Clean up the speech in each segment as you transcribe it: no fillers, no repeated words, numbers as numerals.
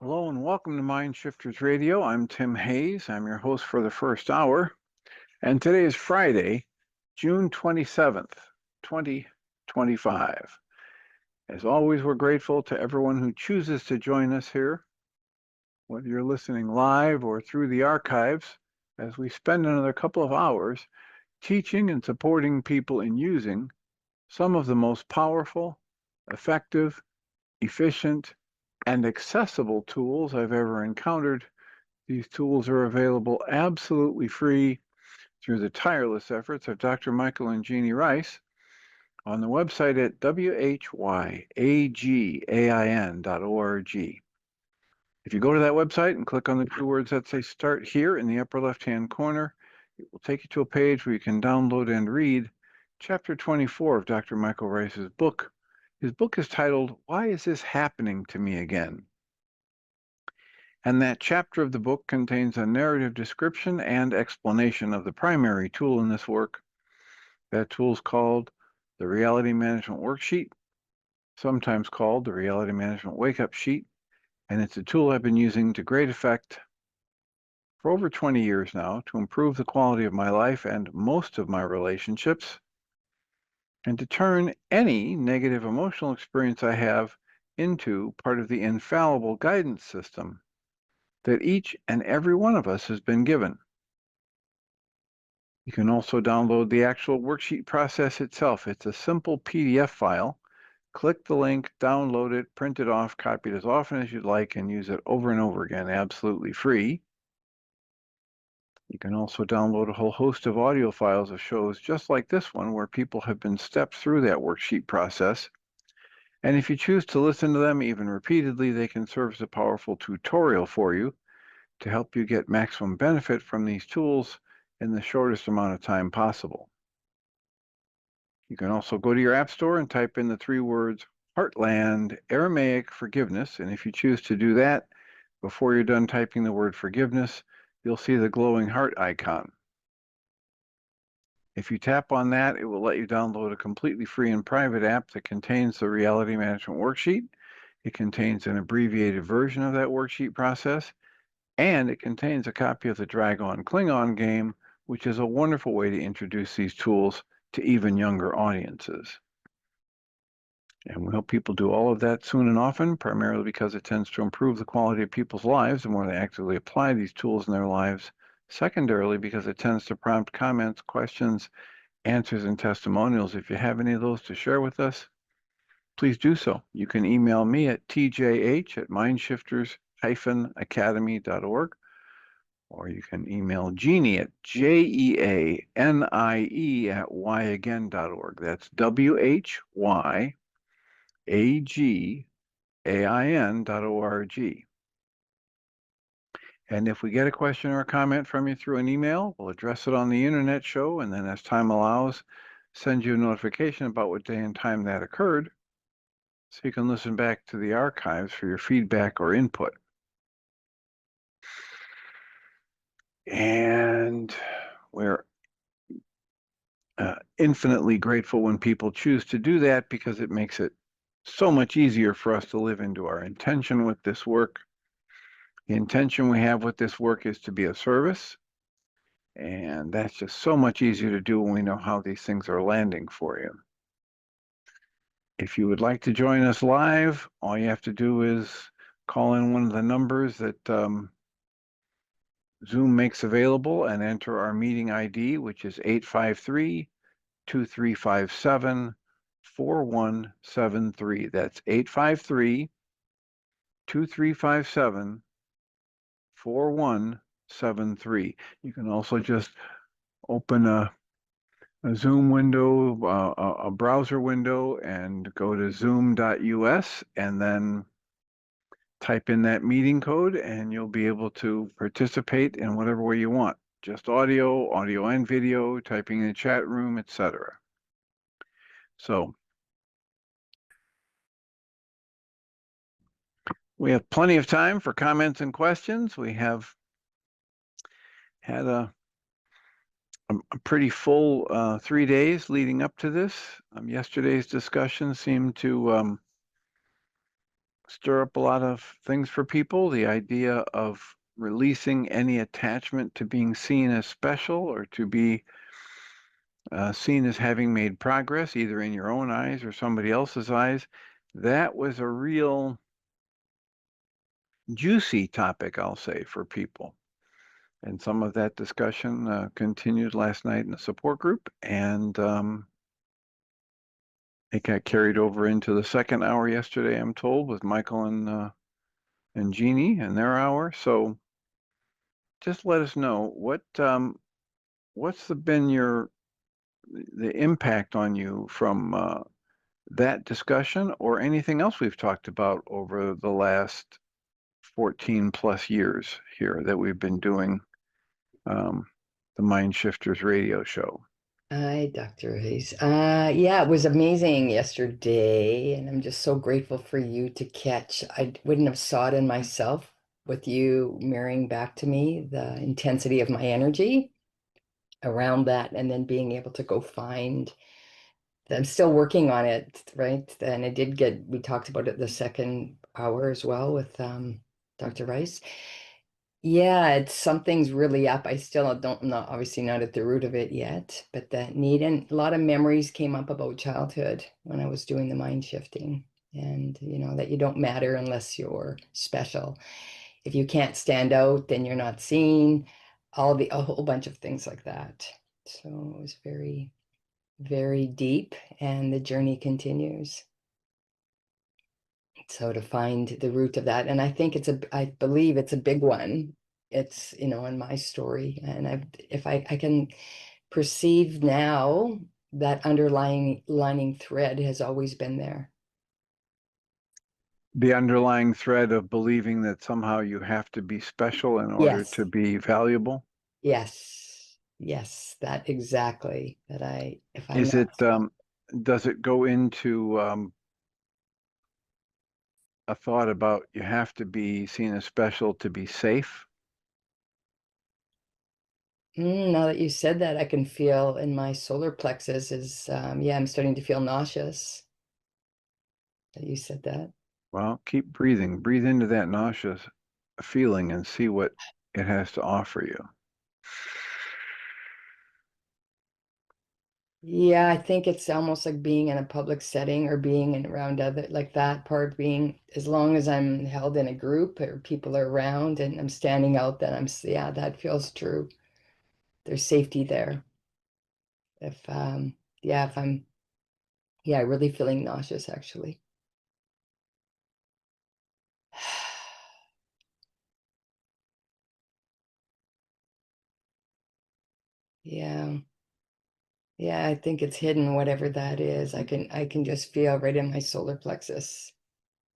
Hello and welcome to Mind Shifters Radio. I'm Tim Hayes. I'm your host for the first hour. And today is Friday, June 27th, 2025. As always, we're grateful to everyone who chooses to join us here, whether you're listening live or through the archives, as we spend another couple of hours teaching and supporting people in using some of the most powerful, effective, efficient, and accessible tools I've ever encountered. These tools are available absolutely free through the tireless efforts of Dr. Michael and Jeanie Ryce on the website at whyagain.org. If you go to that website and click on the two words that say Start Here in the upper left-hand corner, it will take you to a page where you can download and read Chapter 24 of Dr. Michael Ryce's book. His book is titled, Why Is This Happening to Me Again? And that chapter of the book contains a narrative description and explanation of the primary tool in this work. That tool is called the Reality Management Worksheet, sometimes called the Reality Management Wake-Up Sheet, and it's a tool I've been using to great effect for over 20 years now to improve the quality of my life and most of my relationships, and to turn any negative emotional experience I have into part of the infallible guidance system that each and every one of us has been given. You can also download the actual worksheet process itself. It's a simple PDF file. Click the link, download it, print it off, copy it as often as you'd like, and use it over and over again, absolutely free. You can also download a whole host of audio files of shows just like this one, where people have been stepped through that worksheet process. And if you choose to listen to them even repeatedly, they can serve as a powerful tutorial for you to help you get maximum benefit from these tools in the shortest amount of time possible. You can also go to your app store and type in the three words HeartLand Aramaic Forgiveness. And if you choose to do that, before you're done typing the word forgiveness, you'll see the glowing heart icon. If you tap on that, it will let you download a completely free and private app that contains the Reality Management Worksheet. It contains an abbreviated version of that worksheet process, and it contains a copy of the Dragon Klingon game, which is a wonderful way to introduce these tools to even younger audiences. And we hope people do all of that soon and often, primarily because it tends to improve the quality of people's lives the more they actively apply these tools in their lives. Secondarily, because it tends to prompt comments, questions, answers, and testimonials. If you have any of those to share with us, please do so. You can email me at tjh@mindshifters-academy.org, or you can email Jeanie at jeanie@whyagain.org. That's whyagain.org. And if we get a question or a comment from you through an email, we'll address it on the internet show, and then as time allows, send you a notification about what day and time that occurred, so you can listen back to the archives for your feedback or input. And we're infinitely grateful when people choose to do that, because it makes it so much easier for us to live into our intention with this work. The intention we have with this work is to be of service, and that's just so much easier to do when we know how these things are landing for you. If you would like to join us live, all you have to do is call in one of the numbers that Zoom makes available and enter our meeting ID, which is 853-2357-4173. That's 853-2357-4173. You can also just open a Zoom window, a browser window, and go to zoom.us, and then type in that meeting code, and you'll be able to participate in whatever way you want. Just audio and video, typing in the chat room, etc. So we have plenty of time for comments and questions. We have had a pretty full 3 days leading up to this. Yesterday's discussion seemed to stir up a lot of things for people. The idea of releasing any attachment to being seen as special or to be seen as having made progress, either in your own eyes or somebody else's eyes. That was a real juicy topic, I'll say, for people. And some of that discussion continued last night in the support group, and it got carried over into the second hour yesterday, I'm told, with Michael and Jeanie and their hour. So just let us know what's been the impact on you from that discussion or anything else we've talked about over the last 14 plus years here that we've been doing the Mind Shifters radio show. Hi, Dr. Ryce. Yeah, it was amazing yesterday, and I'm just so grateful for you to catch. I wouldn't have saw it in myself with you mirroring back to me the intensity of my energy around that, and then being able to go find. I'm still working on it, right? And I did we talked about it the second hour as well with Dr. Ryce. Yeah, it's something's really up. I still don't not obviously not at the root of it yet, but that need and a lot of memories came up about childhood when I was doing the mind shifting and that you don't matter unless you're special. If you can't stand out, then you're not seen. A whole bunch of things like that. So it was very, very deep and the journey continues. So to find the root of that, and I believe it's a big one. It's, in my story, and if I can perceive now that underlying lining thread has always been there. The underlying thread of believing that somehow you have to be special in order Yes, to be valuable. yes, that exactly. If I'm Is not, it, does it go into a thought about you have to be seen as special to be safe? now that you said that, I can feel in my solar plexus yeah, I'm starting to feel nauseous that you said that. Well, keep breathing. Breathe into that nauseous feeling and see what it has to offer you. Yeah, I think it's almost like being in a public setting or being around other, like that part being, as long as I'm held in a group or people are around and I'm standing out, then yeah, that feels true. There's safety there. Yeah, if I'm, yeah, really feeling nauseous actually. Yeah. Yeah, I think it's hidden, whatever that is. I can just feel right in my solar plexus.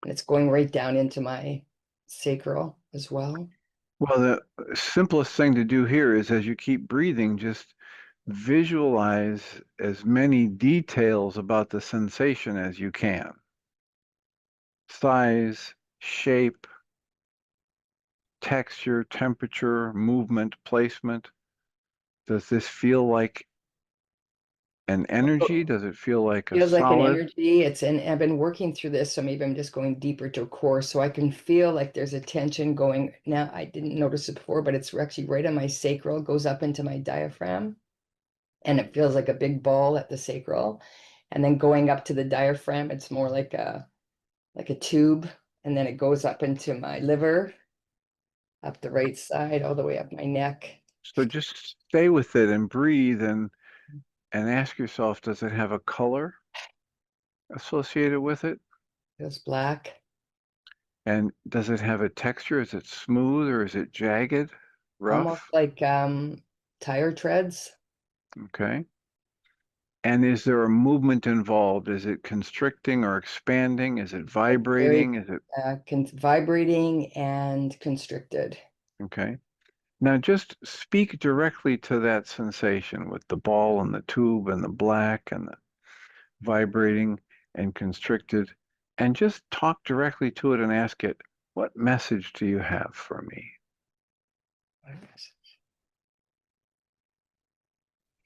And it's going right down into my sacral as well. Well, the simplest thing to do here is as you keep breathing, just visualize as many details about the sensation as you can. Size, shape, texture, temperature, movement, placement. Does this feel like an energy? Does it feel like a Feels like an solid? energy. I've been working through this, so maybe I'm just going deeper to a core. So I can feel like there's a tension going. Now, I didn't notice it before, but it's actually right on my sacral, goes up into my diaphragm, and it feels like a big ball at the sacral. And then going up to the diaphragm, it's more like a tube, and then it goes up into my liver, up the right side, all the way up my neck. So just stay with it and breathe and ask yourself, does it have a color associated with it? Feels black, And does it have a texture? Is it smooth or is it jagged, almost rough? like tire treads. Okay. And is there a movement involved? Is it constricting or expanding? Is it Very vibrating? Is it vibrating and constricted. okay? Now just speak directly to that sensation with the ball and the tube and the black and the vibrating and constricted, and just talk directly to it and ask it, what message do you have for me?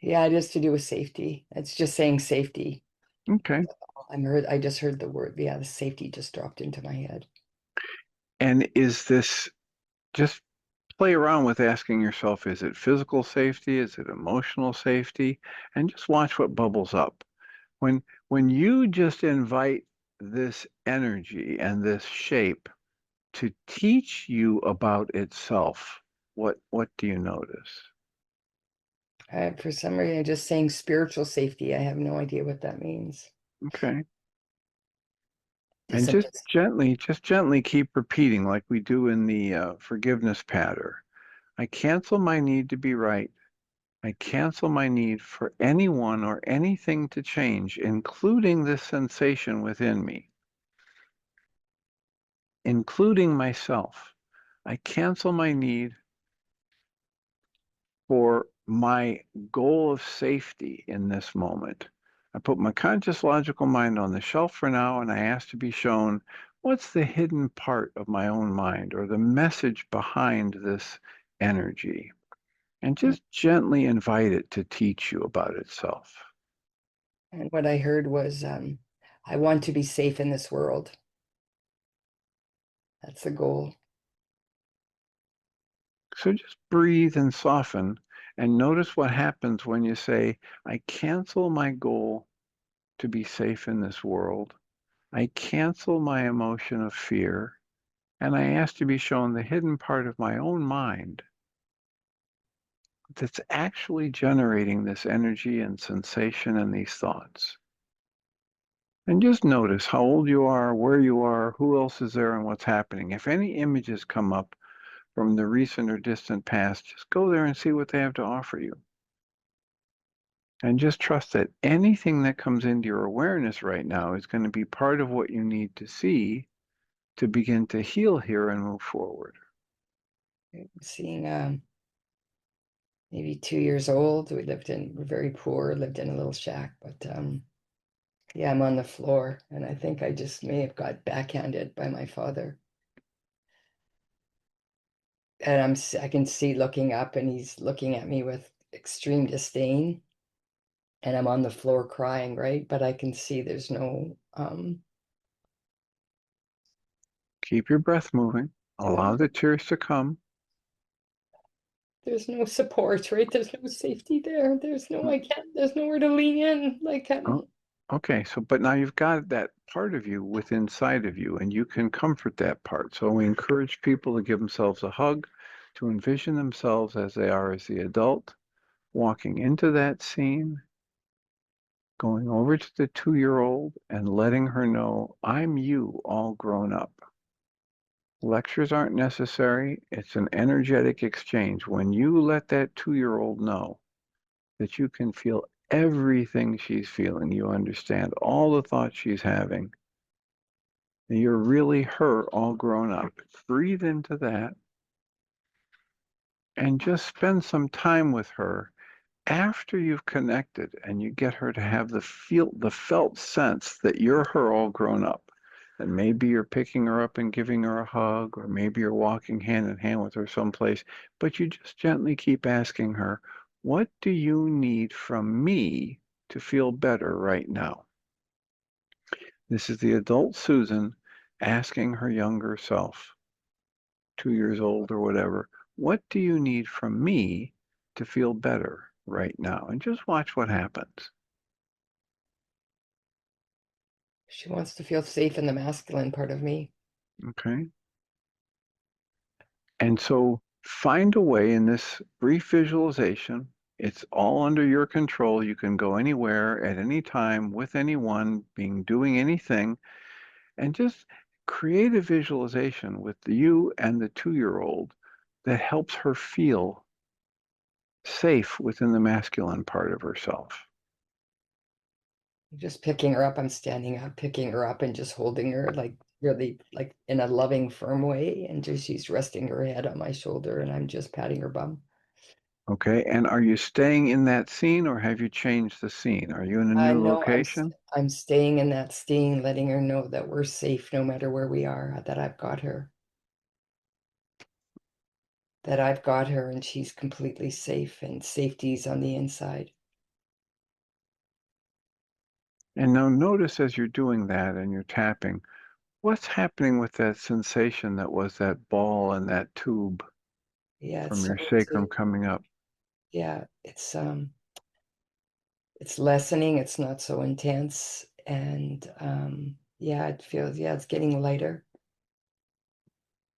Yeah, it is to do with safety. It's just saying safety. Okay. I just heard the word. Yeah, the safety just dropped into my head. And is this just play around with asking yourself, is it physical safety? Is it emotional safety? And just watch what bubbles up. When you just invite this energy and this shape to teach you about itself, what do you notice? For some reason, I'm just saying spiritual safety. I have no idea what that means. Okay. Does And it just gently keep repeating like we do in the forgiveness pattern. I cancel my need to be right. I cancel my need for anyone or anything to change, including this sensation within me, including myself. I cancel my need for my goal of safety in this moment. I put my conscious logical mind on the shelf for now, and I ask to be shown what's the hidden part of my own mind or the message behind this energy. And just gently invite it to teach you about itself. and what I heard was I want to be safe in this world. That's the goal. So just breathe and soften and notice what happens when you say, I cancel my goal to be safe in this world. I cancel my emotion of fear, and I ask to be shown the hidden part of my own mind that's actually generating this energy and sensation and these thoughts. And just notice how old you are, where you are, who else is there, and what's happening. If any images come up from the recent or distant past, just go there and see what they have to offer you. And just trust that anything that comes into your awareness right now is going to be part of what you need to see to begin to heal here and move forward. Seeing maybe 2 years old. We're very poor, lived in a little shack, but yeah, I'm on the floor, and I think I just may have got backhanded by my father. And I can see looking up, and he's looking at me with extreme disdain, and I'm on the floor crying, right? But I can see Keep your breath moving. Allow the tears to come. there's no support, right? There's no safety there. There's nowhere to lean in. Like Oh, okay, so but now you've got that part of you within inside of you, and you can comfort that part. So we encourage people to give themselves a hug, to envision themselves as they are as the adult, walking into that scene, going over to the 2-year-old and letting her know, I'm you all grown up. Lectures aren't necessary. It's an energetic exchange. When you let that 2-year-old know that you can feel everything she's feeling, you understand all the thoughts she's having, and you're really her all grown up. Breathe into that and just spend some time with her after you've connected and you get her to have the felt sense that you're her all grown up. And maybe you're picking her up and giving her a hug, or maybe you're walking hand in hand with her someplace, but you just gently keep asking her, what do you need from me to feel better right now? This is the adult Susan asking her younger self, 2 years old or whatever, what do you need from me to feel better right now? And just watch what happens. she wants to feel safe in the masculine part of me. Okay. And so find a way in this brief visualization. It's all under your control. You can go anywhere at any time with anyone doing anything, and just create a visualization with you and the 2-year-old that helps her feel safe within the masculine part of herself. Just picking her up. I'm standing up, picking her up and just holding her like really like in a loving, firm way. And just she's resting her head on my shoulder and I'm just patting her bum. Okay. And are you staying in that scene or have you changed the scene? Are you in a I new know location? I'm staying in that scene, letting her know that we're safe no matter where we are, that I've got her. That I've got her and she's completely safe and safety's on the inside. And now notice as you're doing that and you're tapping, What's happening with that sensation that was that ball and that tube Yeah, it's from your starting sacrum to, coming up? yeah, it's lessening, it's not so intense. And yeah, it feels, yeah, it's getting lighter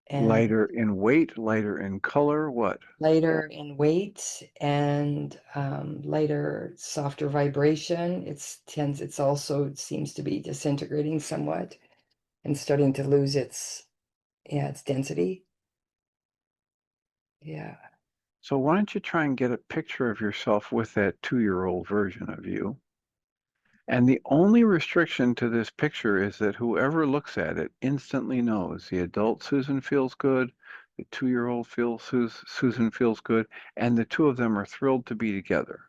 and Lighter in weight, lighter in color, what? lighter in weight and lighter, softer vibration. It's also it seems to be disintegrating somewhat and starting to lose its, yeah, its density. Yeah. So why don't you try and get a picture of yourself with that 2-year-old version of you? And the only restriction to this picture is that whoever looks at it instantly knows the adult Susan feels good, the 2-year-old Susan feels good, and the two of them are thrilled to be together.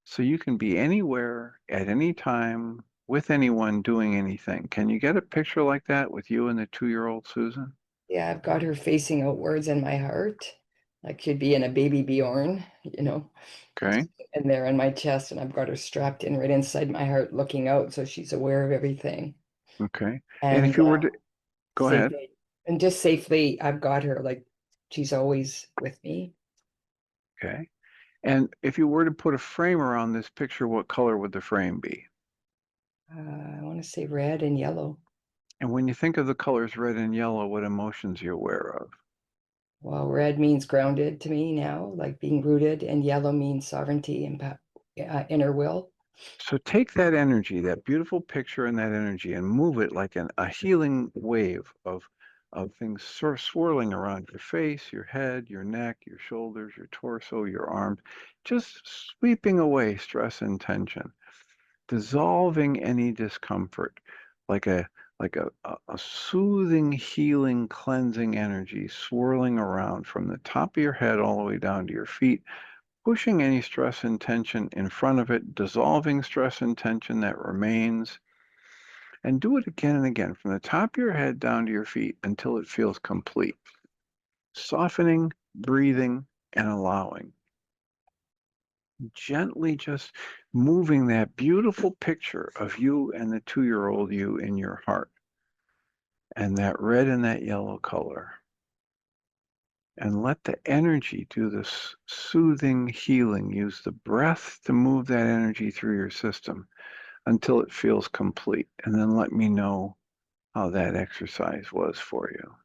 So you can be anywhere at any time with anyone doing anything. Can you get a picture like that with you and the 2-year-old Susan? Yeah, I've got her facing outwards in my heart. I could be in a baby Bjorn, Okay. in there in my chest, and I've got her strapped in right inside my heart, looking out, so she's aware of everything. Okay. And if And you were to go ahead. safely, and just safely, I've got her like she's always with me. Okay. And if you were to put a frame around this picture, what color would the frame be? I want to say red and yellow. And when you think of the colors red and yellow, what emotions are you aware of? Well, red means grounded to me now, like being rooted, and yellow means sovereignty and inner will. So take that energy, that beautiful picture and that energy, and move it like a healing wave of things swirling around your face, your head, your neck, your shoulders, your torso, your arms, just sweeping away stress and tension, dissolving any discomfort, like a soothing, healing, cleansing energy swirling around from the top of your head all the way down to your feet, pushing any stress and tension in front of it, dissolving stress and tension that remains, and do it again and again from the top of your head down to your feet until it feels complete. Softening, breathing, and allowing. Gently just moving that beautiful picture of you and the 2-year-old you in your heart, and that red and that yellow color. And let the energy do this soothing healing. Use the breath to move that energy through your system until it feels complete. And then let me know how that exercise was for you.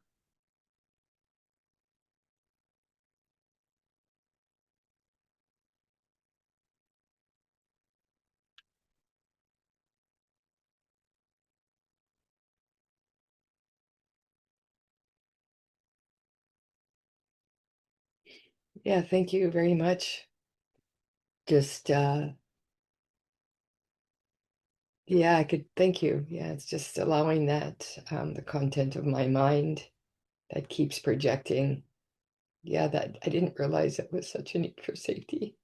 Yeah, thank you very much. Just yeah, I could thank you. Yeah, it's just allowing that the content of my mind that keeps projecting. Yeah, that I didn't realize it was such a need for safety.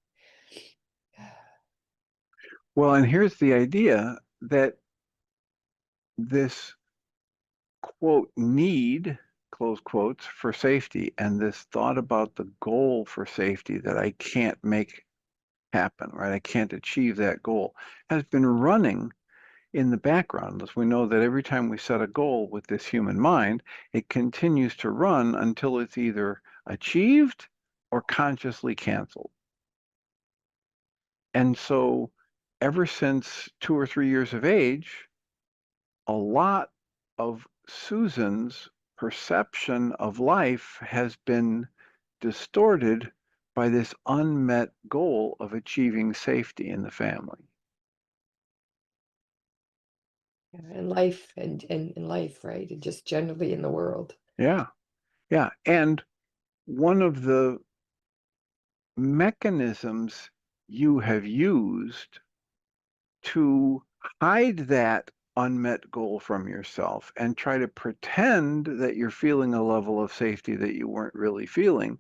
Well, and here's the idea that this quote need, close quotes, for safety, and this thought about the goal for safety that I can't make happen, right? I can't achieve that goal, has been running in the background. As we know that every time we set a goal with this human mind, it continues to run until it's either achieved or consciously canceled. And so ever since 2 or 3 years of age, a lot of Susan's perception of life has been distorted by this unmet goal of achieving safety in the family. In life and in life, right? And just generally in the world. Yeah, yeah. And one of the mechanisms you have used to hide that unmet goal from yourself and try to pretend that you're feeling a level of safety that you weren't really feeling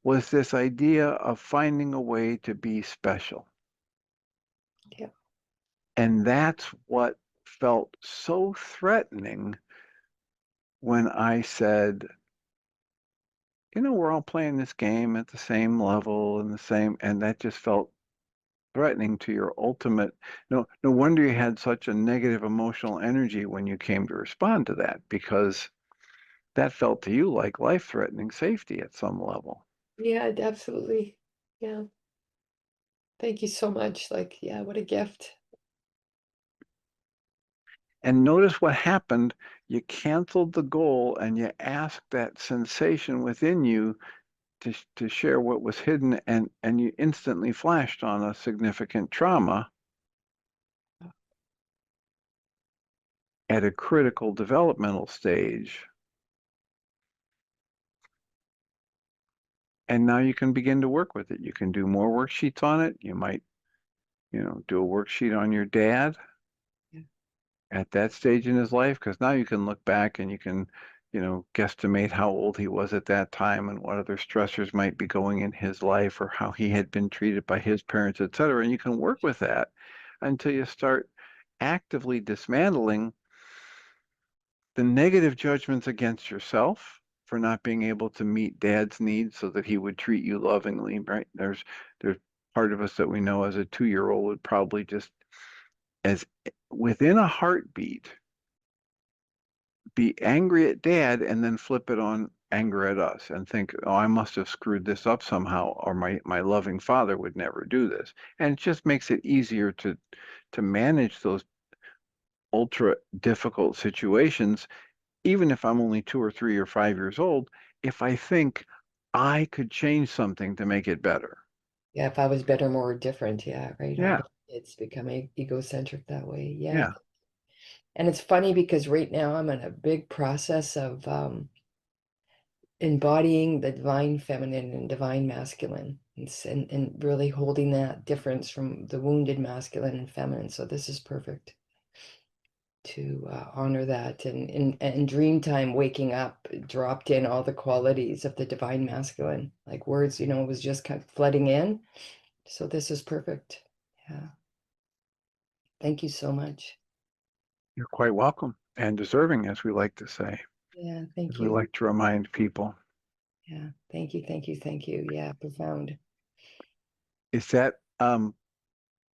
was this idea of finding a way to be special. Yeah. And that's what felt so threatening when I said, we're all playing this game at the same level and and that just felt threatening to your ultimate. No wonder you had such a negative emotional energy when you came to respond to that, because that felt to you like life-threatening safety at some level. Yeah, absolutely. Yeah. Thank you so much. Like, yeah, what a gift. And notice what happened. You canceled the goal and you asked that sensation within you to share what was hidden, and you instantly flashed on a significant trauma at a critical developmental stage. And now you can begin to work with it. You can do more worksheets on it. You might, do a worksheet on your dad Yeah. at that stage in his life, because now you can look back and you can, guesstimate how old he was at that time and what other stressors might be going in his life or how he had been treated by his parents, et cetera. And you can work with that until you start actively dismantling the negative judgments against yourself for not being able to meet dad's needs so that he would treat you lovingly, right? There's part of us that we know as a 2-year-old would probably just, as within a heartbeat, be angry at dad and then flip it on anger at us and think, oh, I must have screwed this up somehow, or my loving father would never do this. And it just makes it easier to manage those ultra difficult situations, even if I'm only 2 or 3 or 5 years old, if I think I could change something to make it better. Yeah, if I was better, more different. Yeah, right. All Yeah, the kids become egocentric that way. Yeah. yeah. And it's funny because right now I'm in a big process of embodying the divine feminine and divine masculine, and really holding that difference from the wounded masculine and feminine. So this is perfect to honor that. And in dream time, waking up, dropped in all the qualities of the divine masculine, like words, was just kind of flooding in. So this is perfect. Yeah. Thank you so much. You're quite welcome and deserving, as we like to say, Yeah, as thank we you. like to remind people. Yeah, thank you, thank you, thank you. Yeah, profound. Is that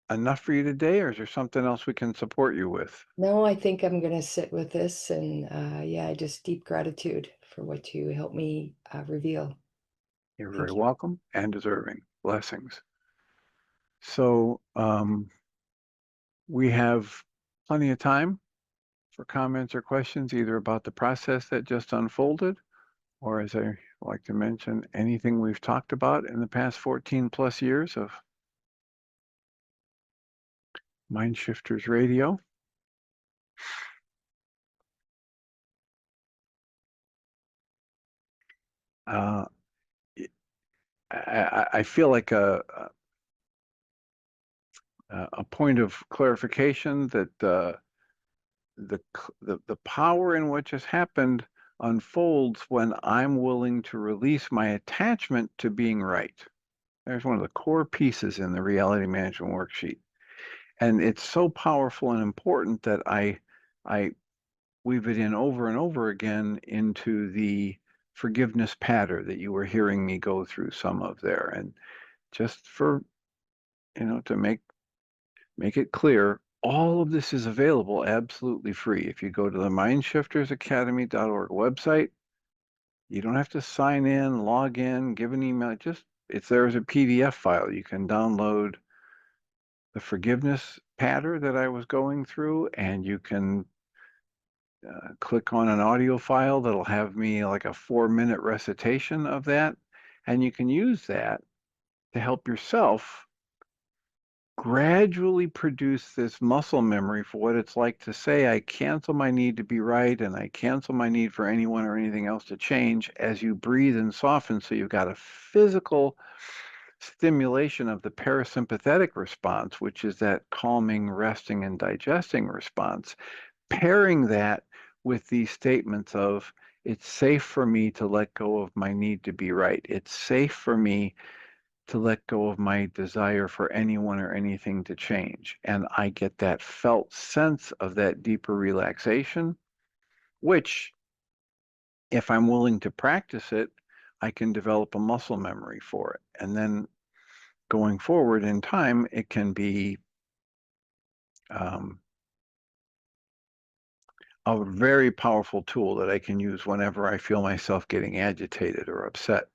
enough for you today, or is there something else we can support you with? No, I think I'm gonna sit with this and yeah, just deep gratitude for what you helped me reveal. You're very Thank you. welcome and deserving. Blessings. So we have plenty of time for comments or questions, either about the process that just unfolded, or, as I like to mention, anything we've talked about in the past 14 plus years of Mind Shifters Radio. Uh, I feel like a point of clarification that the power in what just happened unfolds when I'm willing to release my attachment to being right. There's one of the core pieces in the Reality Management Worksheet. And it's so powerful and important that I weave it in over and over again into the forgiveness pattern that you were hearing me go through some of there. And just for, to make it clear, all of this is available absolutely free. If you go to the mindshiftersacademy.org website, you don't have to sign in, log in, give an email. Just, it's there as a PDF file. You can download the forgiveness pattern that I was going through, and you can click on an audio file that'll have me like a 4-minute recitation of that. And you can use that to help yourself gradually produce this muscle memory for what it's like to say, I cancel my need to be right and I cancel my need for anyone or anything else to change, as you breathe and soften. So you've got a physical stimulation of the parasympathetic response, which is that calming, resting, and digesting response, pairing that with these statements of, it's safe for me to let go of my need to be right. It's safe for me to let go of my desire for anyone or anything to change. And I get that felt sense of that deeper relaxation, which, if I'm willing to practice it, I can develop a muscle memory for it. And then going forward in time, it can be a very powerful tool that I can use whenever I feel myself getting agitated or upset.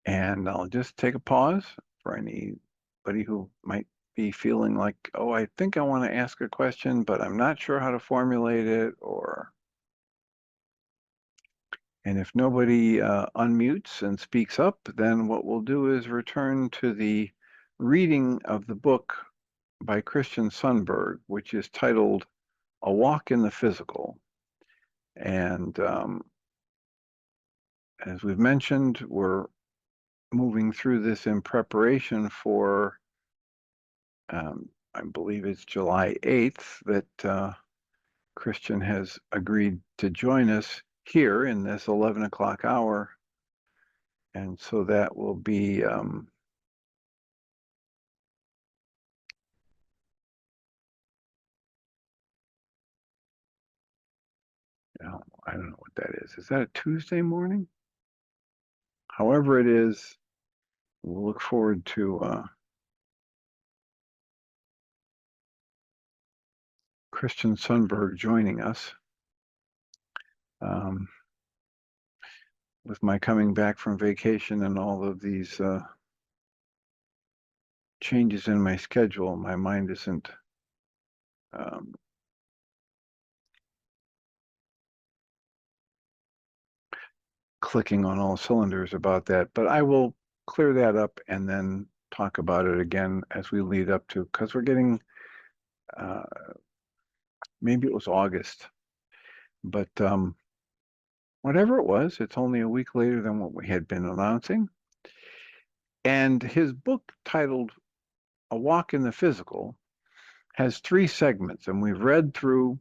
And I'll just take a pause for anybody who might be feeling like, oh, I think I want to ask a question, but I'm not sure how to formulate it, and if nobody unmutes and speaks up, then what we'll do is return to the reading of the book by Christian Sundberg, which is titled A Walk in the Physical. And as we've mentioned, we're moving through this in preparation for, I believe it's July 8th, that Christian has agreed to join us here in this 11 o'clock hour. And so that will be, I don't know what that is. Is that a Tuesday morning? However it is, we'll look forward to Christian Sundberg joining us. With my coming back from vacation and all of these changes in my schedule, my mind isn't clicking on all cylinders about that, but I will clear that up and then talk about it again as we lead up to, because we're getting, maybe it was August, but whatever it was, it's only a week later than what we had been announcing. And his book titled A Walk in the Physical has 3 segments, and we've read through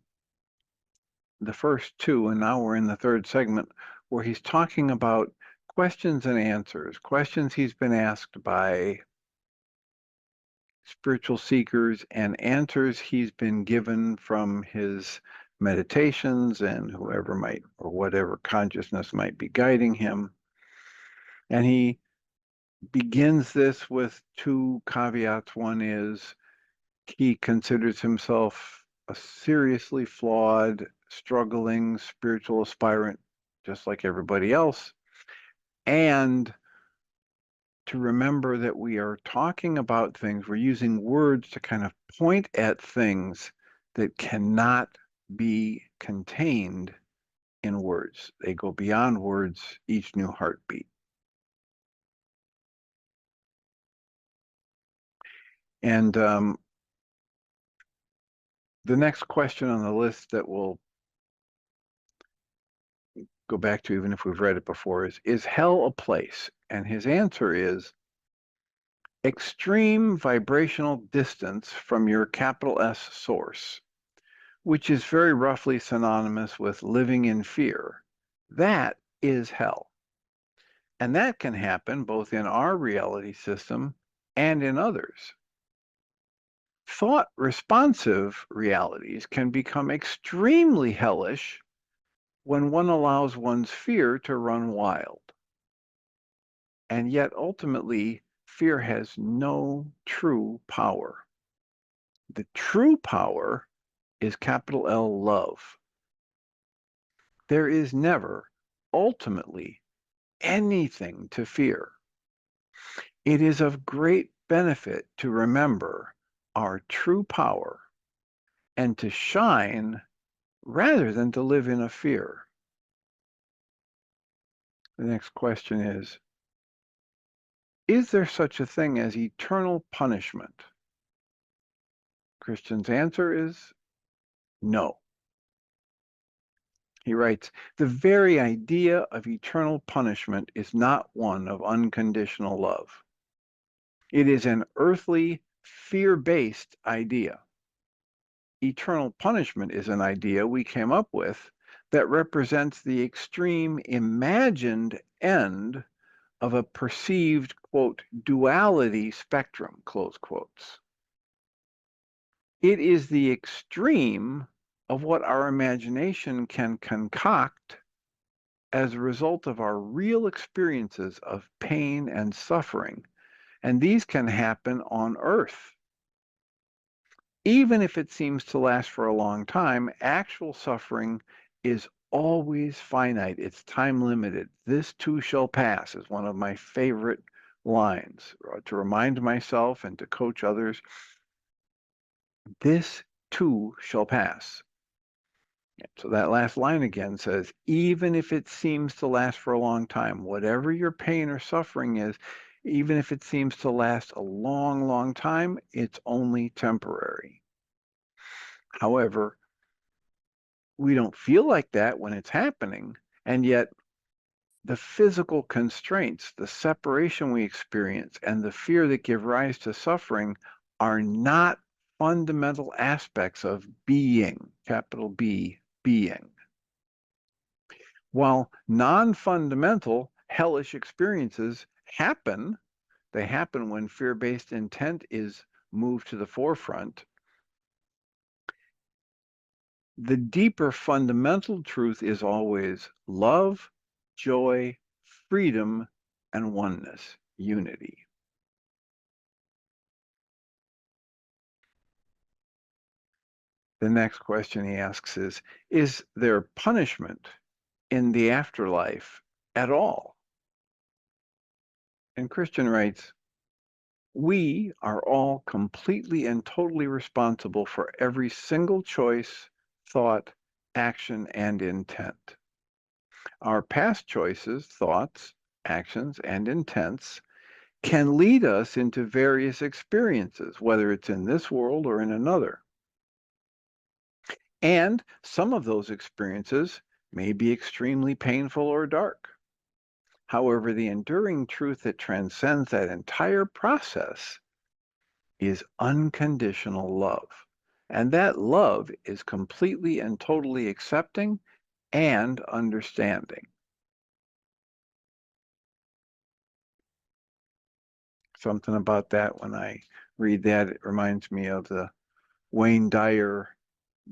the first 2, and now we're in the 3rd segment where he's talking about questions and answers, questions he's been asked by spiritual seekers and answers he's been given from his meditations and whoever might, or whatever consciousness might be guiding him. And he begins this with 2 caveats. One is he considers himself a seriously flawed, struggling spiritual aspirant, just like everybody else. And to remember that we are talking about things, we're using words to kind of point at things that cannot be contained in words. They go beyond words, each new heartbeat. And the next question on the list that we'll go back to, even if we've read it before, is hell a place? And his answer is extreme vibrational distance from your capital S source, which is very roughly synonymous with living in fear. That is hell. And that can happen both in our reality system and in others. Thought responsive realities can become extremely hellish when one allows one's fear to run wild. And yet ultimately, fear has no true power. The true power is capital L love. There is never ultimately anything to fear. It is of great benefit to remember our true power and to shine rather than to live in a fear. The next question is there such a thing as eternal punishment? Christian's answer is no. He writes, the very idea of eternal punishment is not one of unconditional love. It is an earthly, fear-based idea. Eternal punishment is an idea we came up with that represents the extreme imagined end of a perceived, quote, duality spectrum, close quotes. It is the extreme of what our imagination can concoct as a result of our real experiences of pain and suffering. And these can happen on Earth. Even if it seems to last for a long time, actual suffering is always finite. It's time limited. This too shall pass is one of my favorite lines to remind myself and to coach others. This too shall pass. So that last line again says, even if it seems to last for a long time, whatever your pain or suffering is, even if it seems to last a long, long time, it's only temporary. However, we don't feel like that when it's happening, and yet the physical constraints, the separation we experience, and the fear that give rise to suffering are not fundamental aspects of being, capital B, being. While non-fundamental hellish experiences happen, they happen when fear-based intent is moved to the forefront. The deeper fundamental truth is always love, joy, freedom, and oneness, unity. The next question he asks is there punishment in the afterlife at all? And Christian writes, we are all completely and totally responsible for every single choice, thought, action, and intent. Our past choices, thoughts, actions, and intents can lead us into various experiences, whether it's in this world or in another. And some of those experiences may be extremely painful or dark. However, the enduring truth that transcends that entire process is unconditional love. And that love is completely and totally accepting and understanding. Something about that, when I read that, it reminds me of the Wayne Dyer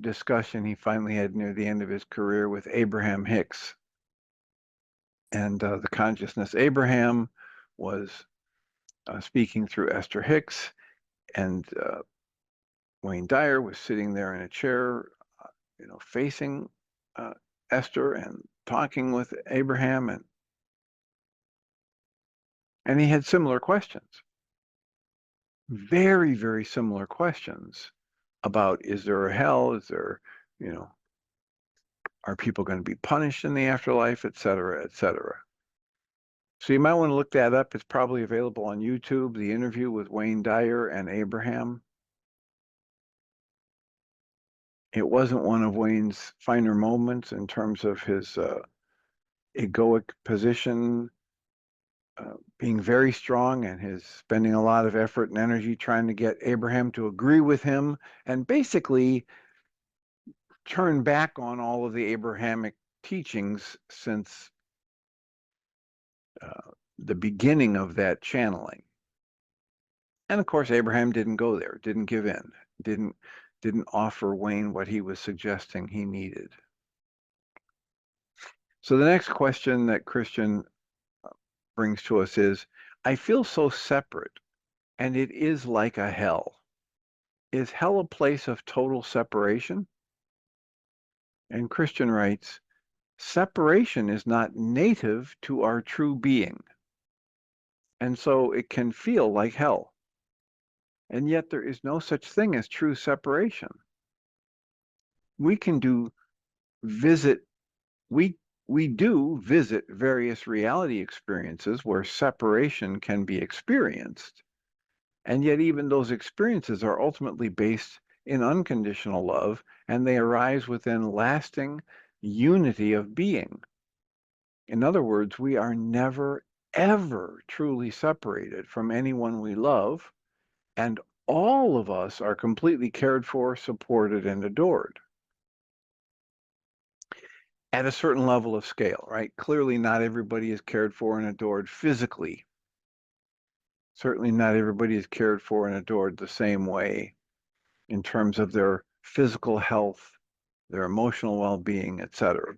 discussion he finally had near the end of his career with Abraham Hicks. And the consciousness Abraham was speaking through Esther Hicks, and Wayne Dyer was sitting there in a chair, facing Esther and talking with Abraham, and he had similar questions, very, very similar questions about, is there a hell? Is there, are people going to be punished in the afterlife, et cetera, et cetera. So you might want to look that up. It's probably available on YouTube, the interview with Wayne Dyer and Abraham. It wasn't one of Wayne's finer moments in terms of his egoic position, being very strong, and his spending a lot of effort and energy trying to get Abraham to agree with him and basically turn back on all of the Abrahamic teachings since the beginning of that channeling. And of course, Abraham didn't go there, didn't give in, didn't offer Wayne what he was suggesting he needed. So the next question that Christian brings to us is, I feel so separate, and it is like a hell. Is hell a place of total separation? And Christian writes, separation is not native to our true being, and so it can feel like hell. And yet there is no such thing as true separation. We can do we do visit various reality experiences where separation can be experienced. And yet even those experiences are ultimately based in unconditional love, and they arise within lasting unity of being. In other words, we are never, ever truly separated from anyone we love, and all of us are completely cared for, supported, and adored. At a certain level of scale, right? Clearly not everybody is cared for and adored physically. Certainly not everybody is cared for and adored the same way in terms of their physical health, their emotional well-being, etc.,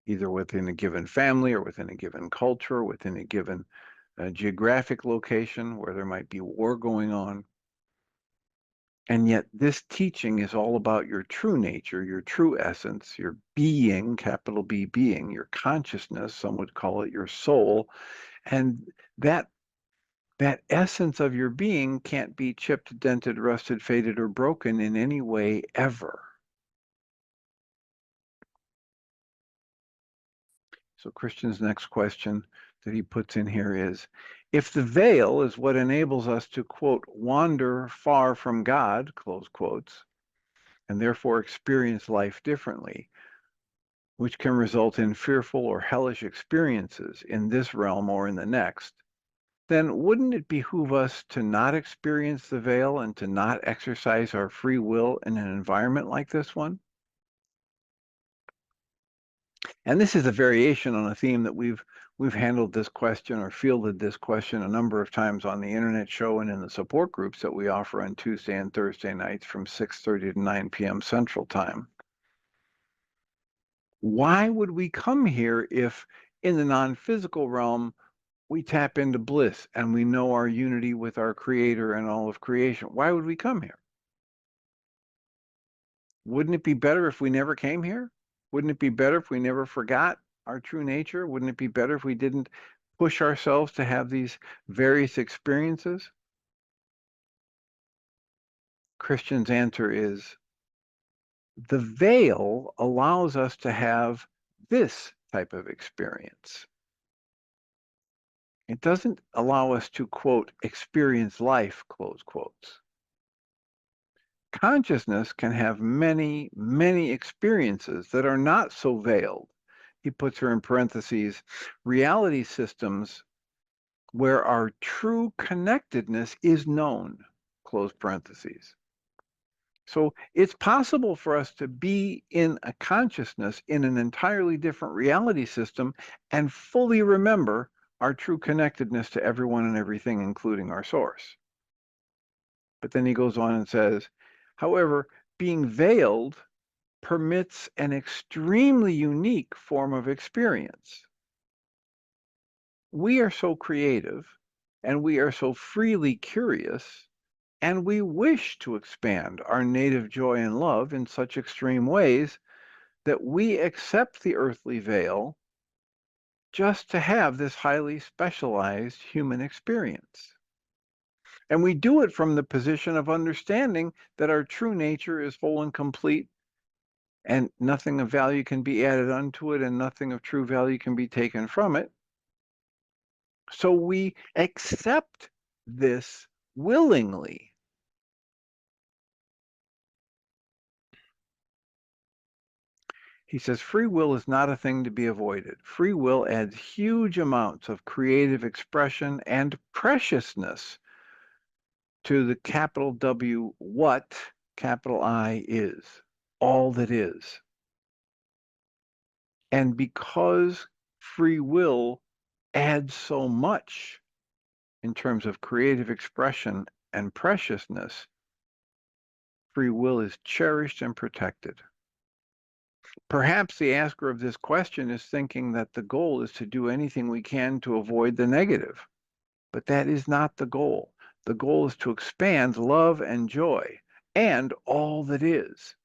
either within a given family or within a given culture, within a given geographic location where there might be war going on. And yet this teaching is all about your true nature, your true essence, your being, capital B being, your consciousness, some would call it your soul. And that essence of your being can't be chipped, dented, rusted, faded, or broken in any way ever. So Christian's next question that he puts in here is, if the veil is what enables us to, quote, wander far from God, close quotes, and therefore experience life differently, which can result in fearful or hellish experiences in this realm or in the next, then wouldn't it behoove us to not experience the veil and to not exercise our free will in an environment like this one? And this is a variation on a theme that we've handled this question or fielded this question a number of times on the internet show and in the support groups that we offer on Tuesday and Thursday nights from 6:30 to 9 p.m. Central Time. Why would we come here if in the non-physical realm we tap into bliss and we know our unity with our Creator and all of creation? Why would we come here? Wouldn't it be better if we never came here? Wouldn't it be better if we never forgot our true nature? Wouldn't it be better if we didn't push ourselves to have these various experiences? Christian's answer is, the veil allows us to have this type of experience. It doesn't allow us to, quote, experience life, close quotes. Consciousness can have many, many experiences that are not so veiled. He puts her in parentheses, reality systems where our true connectedness is known, close parentheses. So it's possible for us to be in a consciousness in an entirely different reality system and fully remember our true connectedness to everyone and everything, including our source. But then he goes on and says, however, being veiled permits an extremely unique form of experience. We are so creative and we are so freely curious, and we wish to expand our native joy and love in such extreme ways that we accept the earthly veil just to have this highly specialized human experience. And we do it from the position of understanding that our true nature is whole and complete, and nothing of value can be added unto it, and nothing of true value can be taken from it. So we accept this willingly. He says, free will is not a thing to be avoided. Free will adds huge amounts of creative expression and preciousness to the capital W what capital I is, all that is. And because free will adds so much in terms of creative expression and preciousness, free will is cherished and protected. Perhaps the asker of this question is thinking that the goal is to do anything we can to avoid the negative, but that is not the goal. The goal is to expand love and joy and all that is.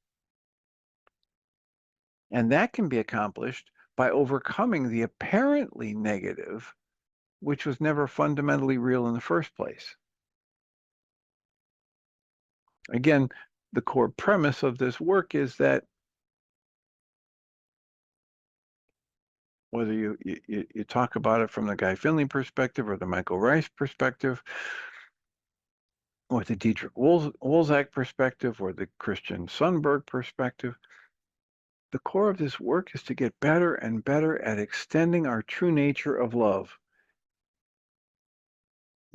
And that can be accomplished by overcoming the apparently negative, which was never fundamentally real in the first place. Again, the core premise of this work is that whether you talk about it from the Guy Finley perspective or the Michael Ryce perspective, or the Dietrich Wolzak perspective, or the Christian Sundberg perspective, the core of this work is to get better and better at extending our true nature of love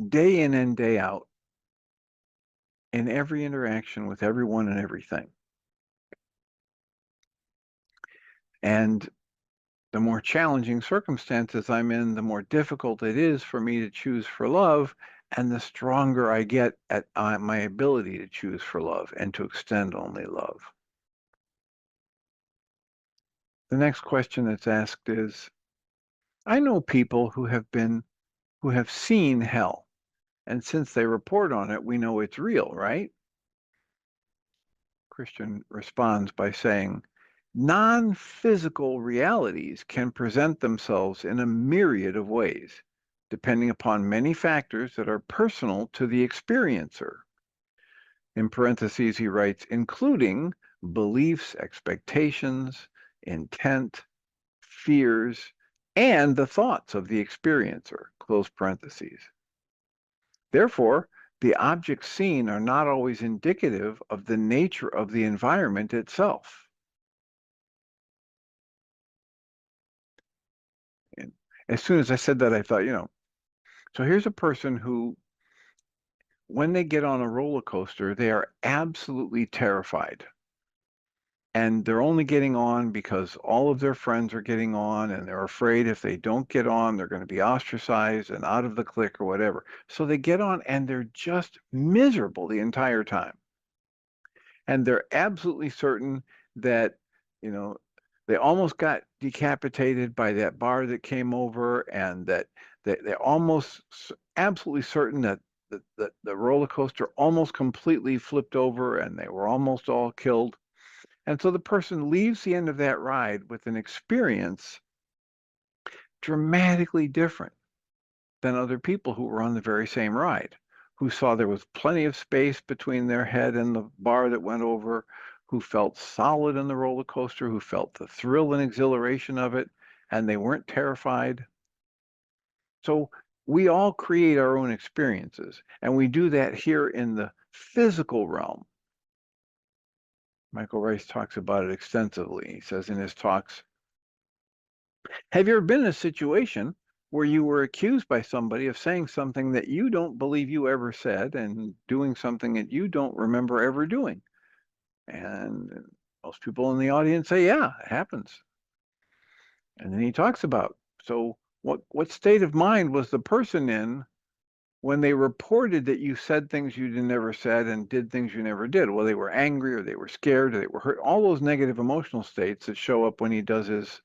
day in and day out in every interaction with everyone and everything. And the more challenging circumstances I'm in, the more difficult it is for me to choose for love, and the stronger I get at my ability to choose for love and to extend only love. The next question that's asked is, I know people who have seen hell, and since they report on it, we know it's real, right? Christian responds by saying, non-physical realities can present themselves in a myriad of ways, depending upon many factors that are personal to the experiencer. In parentheses, he writes, including beliefs, expectations, intent, fears, and the thoughts of the experiencer, close parentheses. Therefore, the objects seen are not always indicative of the nature of the environment itself. And as soon as I said that, I thought, so here's a person who, when they get on a roller coaster, they are absolutely terrified. And they're only getting on because all of their friends are getting on, and they're afraid if they don't get on, they're going to be ostracized and out of the clique or whatever. So they get on and they're just miserable the entire time. And they're absolutely certain that, you know, they almost got decapitated by that bar that came over, and that they're almost absolutely certain that the roller coaster almost completely flipped over and they were almost all killed. And so the person leaves the end of that ride with an experience dramatically different than other people who were on the very same ride, who saw there was plenty of space between their head and the bar that went over, who felt solid in the roller coaster, who felt the thrill and exhilaration of it, and they weren't terrified. So we all create our own experiences, and we do that here in the physical realm. Michael Ryce talks about it extensively. He says in his talks, have you ever been in a situation where you were accused by somebody of saying something that you don't believe you ever said and doing something that you don't remember ever doing? And most people in the audience say, yeah, it happens. And then he talks about, so what state of mind was the person in when they reported that you said things you never said and did things you never did? Well, they were angry, or they were scared, or they were hurt. All those negative emotional states that show up when he does his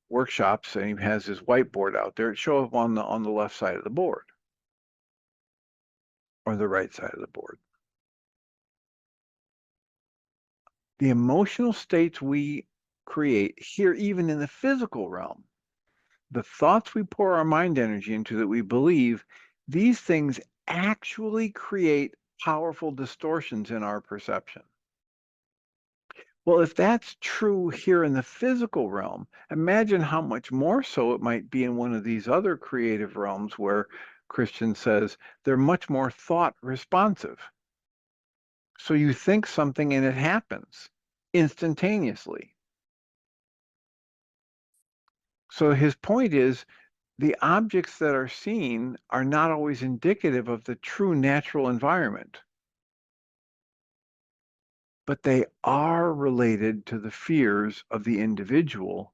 workshops, and he has his whiteboard out there. It shows up on the left side of the board or the right side of the board. The emotional states we create here, even in the physical realm, the thoughts we pour our mind energy into that we believe, these things actually create powerful distortions in our perception. Well, if that's true here in the physical realm, imagine how much more so it might be in one of these other creative realms where Christian says they're much more thought responsive. So you think something and it happens instantaneously. So his point is, the objects that are seen are not always indicative of the true natural environment, but they are related to the fears of the individual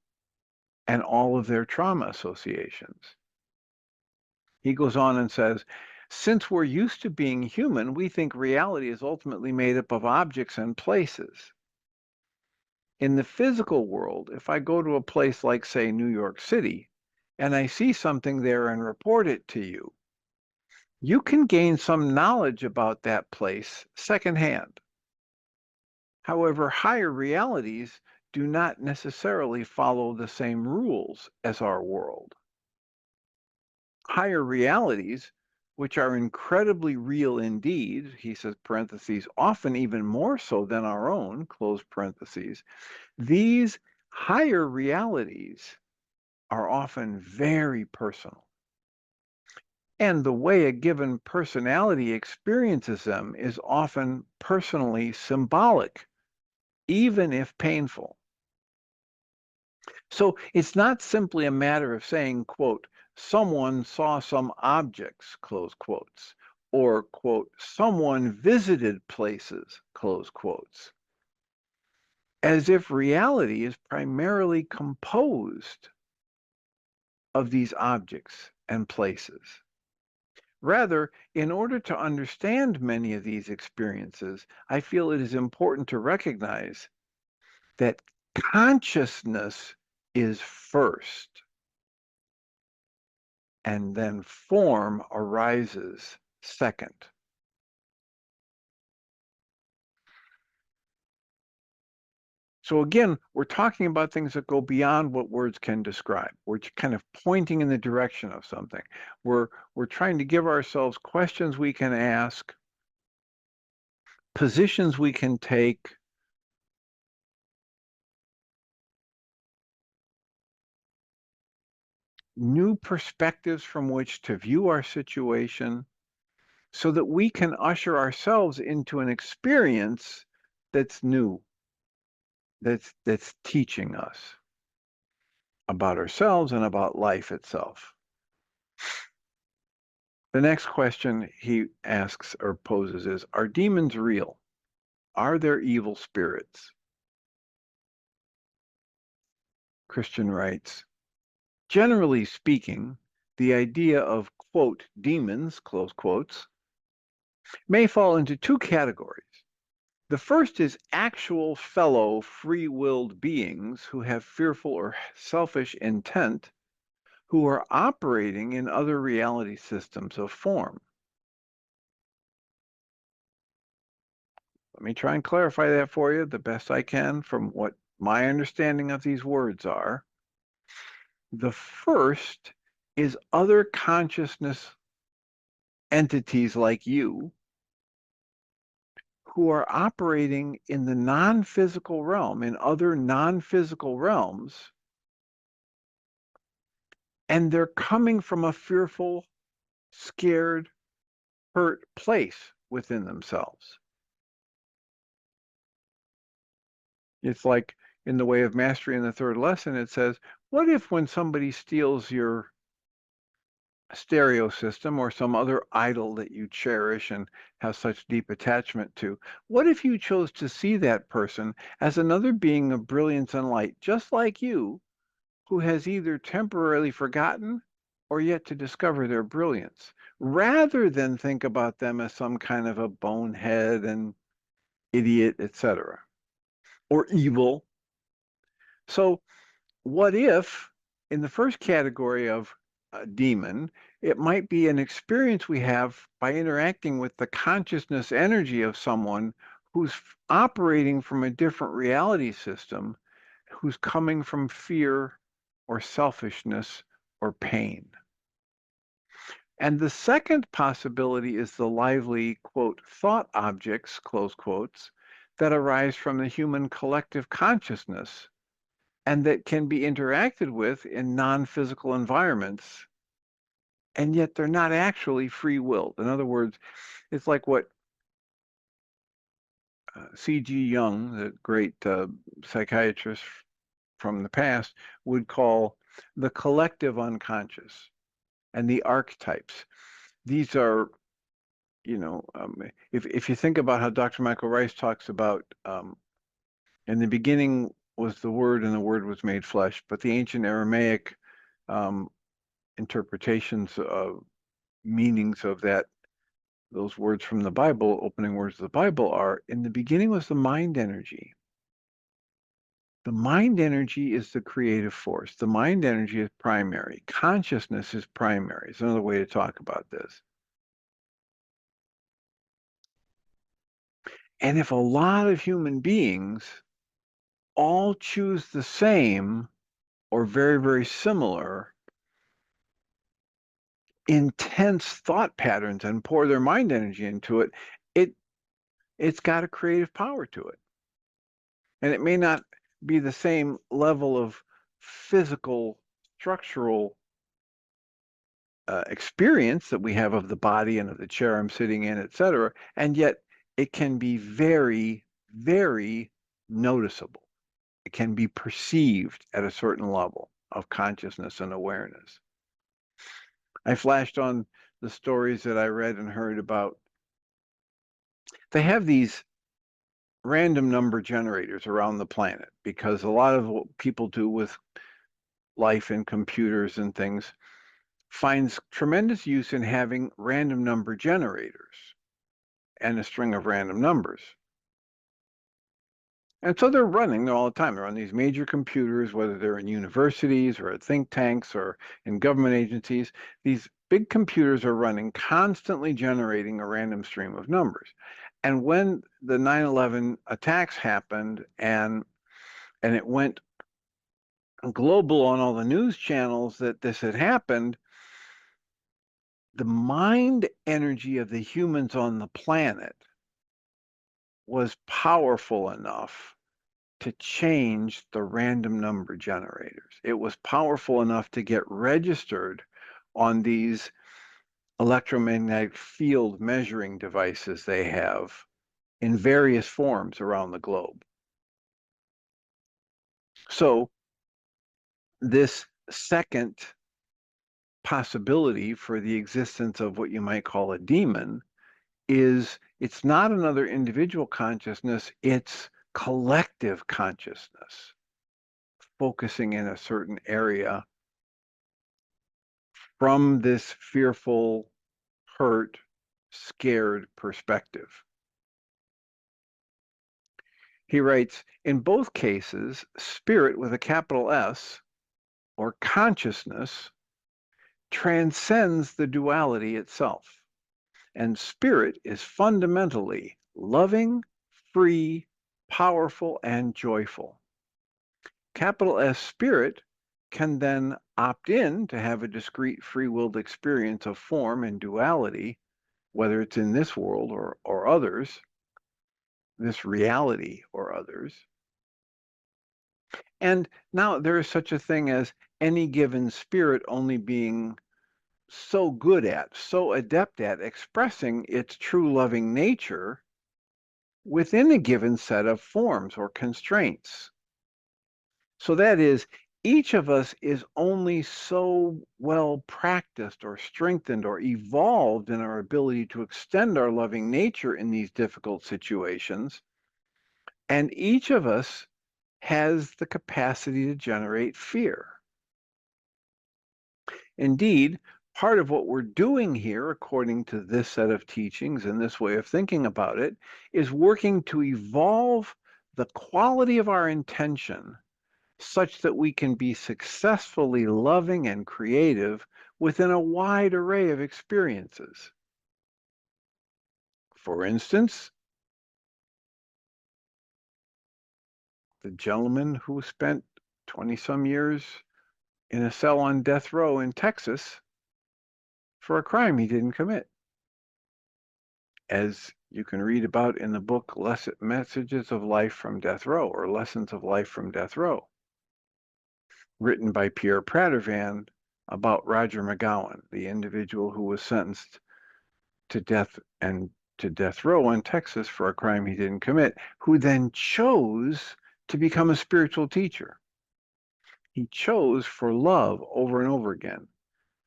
and all of their trauma associations. He goes on and says, since we're used to being human, we think reality is ultimately made up of objects and places. In the physical world, if I go to a place like, say, New York City, and I see something there and report it to you, you can gain some knowledge about that place secondhand. However, higher realities do not necessarily follow the same rules as our world. Higher realities, which are incredibly real indeed, he says, parentheses, often even more so than our own, close parentheses, these higher realities are often very personal. And the way a given personality experiences them is often personally symbolic, even if painful. So it's not simply a matter of saying, quote, someone saw some objects, close quotes, or, quote, someone visited places, close quotes, as if reality is primarily composed of these objects and places. Rather, in order to understand many of these experiences, I feel it is important to recognize that consciousness is first, and then form arises second. So again, we're talking about things that go beyond what words can describe. We're kind of pointing in the direction of something. We're trying to give ourselves questions we can ask, positions we can take, new perspectives from which to view our situation, so that we can usher ourselves into an experience that's new, that's teaching us about ourselves and about life itself. The next question he asks or poses is, are demons real? Are there evil spirits? Christian writes, generally speaking, the idea of, quote, demons, close quotes, may fall into two categories. The first is actual fellow free-willed beings who have fearful or selfish intent, who are operating in other reality systems of form. Let me try and clarify that for you the best I can from what my understanding of these words are. The first is other consciousness entities like you who are operating in the non-physical realm, in other non-physical realms, and they're coming from a fearful, scared, hurt place within themselves. It's like in the Way of Mastery in the third lesson, it says, what if when somebody steals your stereo system or some other idol that you cherish and have such deep attachment to, what if you chose to see that person as another being of brilliance and light, just like you, who has either temporarily forgotten or yet to discover their brilliance, rather than think about them as some kind of a bonehead and idiot, etc., or evil? So what if, in the first category of a demon, it might be an experience we have by interacting with the consciousness energy of someone who's operating from a different reality system, who's coming from fear or selfishness or pain. And the second possibility is the lively, quote, thought objects, close quotes, that arise from the human collective consciousness and that can be interacted with in non-physical environments, and yet they're not actually free-willed. In other words, it's like what C.G. Jung, the great psychiatrist from the past, would call the collective unconscious and the archetypes. These are, if you think about how Dr. Michael Ryce talks about in the beginning was the Word, and the Word was made flesh, but the ancient Aramaic interpretations of meanings of those words from the Bible, opening words of the Bible, are, in the beginning was the mind energy. The mind energy is the creative force. The mind energy is primary. Consciousness is primary. It's another way to talk about this. And if a lot of human beings all choose the same or very, very similar intense thought patterns and pour their mind energy into it, it's got a creative power to it. And it may not be the same level of physical, structural experience that we have of the body and of the chair I'm sitting in, etc. And yet it can be very, very noticeable. It can be perceived at a certain level of consciousness and awareness. I flashed on the stories that I read and heard about. They have these random number generators around the planet because a lot of what people do with life and computers and things finds tremendous use in having random number generators and a string of random numbers. And so they're running all the time. They're on these major computers, whether they're in universities or at think tanks or in government agencies. These big computers are running, constantly generating a random stream of numbers. And when the 9/11 attacks happened and it went global on all the news channels that this had happened, the mind energy of the humans on the planet was powerful enough to change the random number generators. It was powerful enough to get registered on these electromagnetic field measuring devices they have in various forms around the globe. So this second possibility for the existence of what you might call a demon is, it's not another individual consciousness, it's collective consciousness focusing in a certain area from this fearful, hurt, scared perspective. He writes, in both cases, spirit with a capital S, or consciousness, transcends the duality itself. And spirit is fundamentally loving, free, powerful, and joyful. Capital S spirit can then opt in to have a discrete free-willed experience of form and duality, whether it's in this world or others, this reality or others. And now there is such a thing as any given spirit only being so good at, so adept at expressing its true loving nature within a given set of forms or constraints. So that is, each of us is only so well practiced or strengthened or evolved in our ability to extend our loving nature in these difficult situations. And each of us has the capacity to generate fear. Indeed, part of what we're doing here, according to this set of teachings and this way of thinking about it, is working to evolve the quality of our intention such that we can be successfully loving and creative within a wide array of experiences. For instance, the gentleman who spent 20-some years in a cell on death row in Texas for a crime he didn't commit, as you can read about in the book Messages of Life from Death Row, or Lessons of Life from Death Row, written by Pierre Pradervan about Roger McGowan, the individual who was sentenced to death and to death row in Texas for a crime he didn't commit, who then chose to become a spiritual teacher. He chose for love over and over again.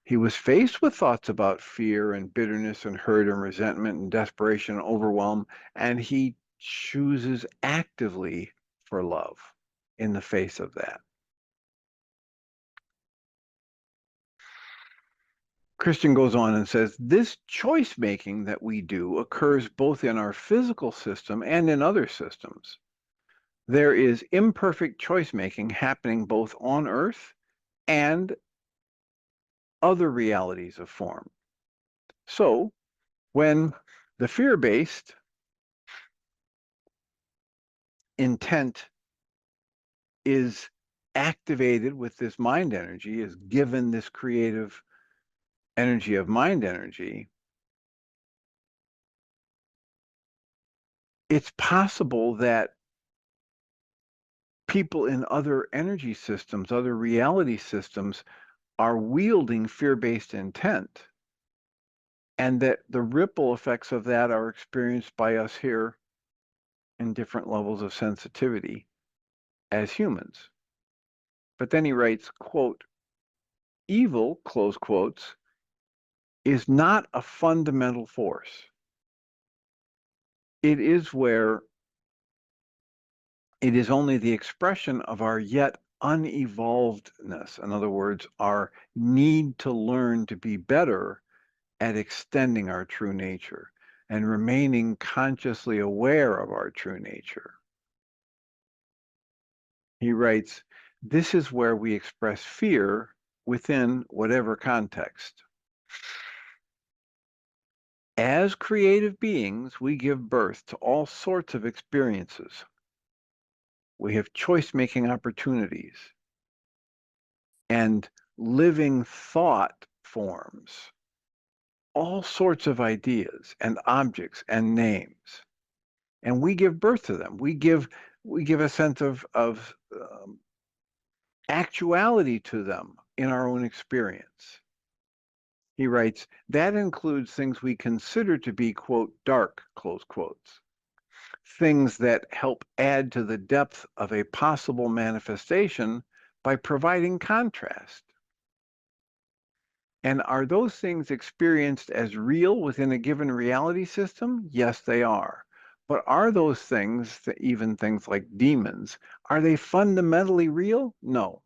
He was faced with thoughts about fear and bitterness and hurt and resentment and desperation and overwhelm, and he chooses actively for love in the face of that. Christian goes on and says, this choice making that we do occurs both in our physical system and in other systems. There is imperfect choice making happening both on Earth and other realities of form. So when the fear-based intent is activated with this mind energy, is given this creative energy of mind energy, it's possible that people in other energy systems, other reality systems, are wielding fear-based intent, and that the ripple effects of that are experienced by us here in different levels of sensitivity as humans. But then he writes, quote, evil, close quotes, is not a fundamental force. It is where it is only the expression of our yet unevolvedness. In other words, our need to learn to be better at extending our true nature and remaining consciously aware of our true nature. He writes, this is where we express fear within whatever context. As creative beings, we give birth to all sorts of experiences. We have choice-making opportunities and living thought forms, all sorts of ideas and objects and names. And we give birth to them. We give a sense of actuality to them in our own experience. He writes, that includes things we consider to be, quote, dark, close quotes, things that help add to the depth of a possible manifestation by providing contrast. And are those things experienced as real within a given reality system? Yes, they are. But are those things, even things like demons, are they fundamentally real? No.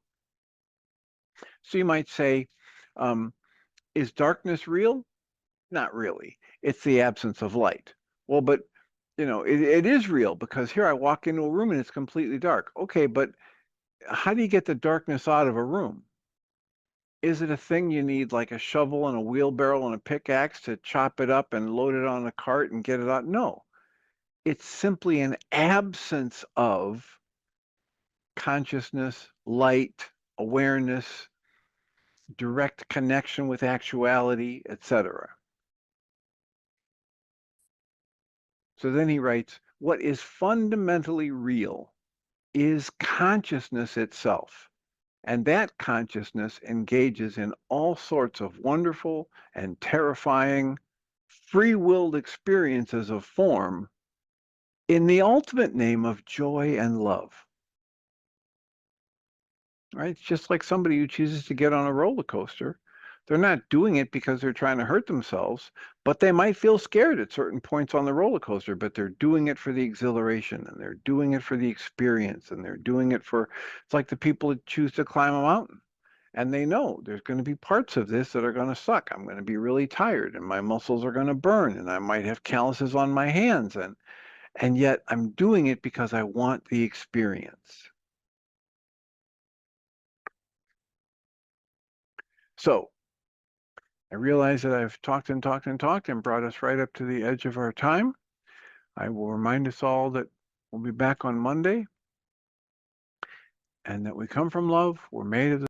So you might say, is darkness real? Not really. It's the absence of light. Well, but it is real because here I walk into a room and it's completely dark. Okay, but how do you get the darkness out of a room? Is it a thing you need like a shovel and a wheelbarrow and a pickaxe to chop it up and load it on a cart and get it out? No. It's simply an absence of consciousness, light, awareness, direct connection with actuality, etc. So then he writes, what is fundamentally real is consciousness itself. And that consciousness engages in all sorts of wonderful and terrifying, free-willed experiences of form in the ultimate name of joy and love. Right? It's just like somebody who chooses to get on a roller coaster. They're not doing it because they're trying to hurt themselves, but they might feel scared at certain points on the roller coaster, but they're doing it for the exhilaration and they're doing it for the experience and they're doing it for, it's like the people that choose to climb a mountain. And they know there's going to be parts of this that are going to suck. I'm going to be really tired and my muscles are going to burn and I might have calluses on my hands. And yet I'm doing it because I want the experience. So I realize that I've talked and talked and talked and brought us right up to the edge of our time. I will remind us all that we'll be back on Monday and that we come from love. We're made of the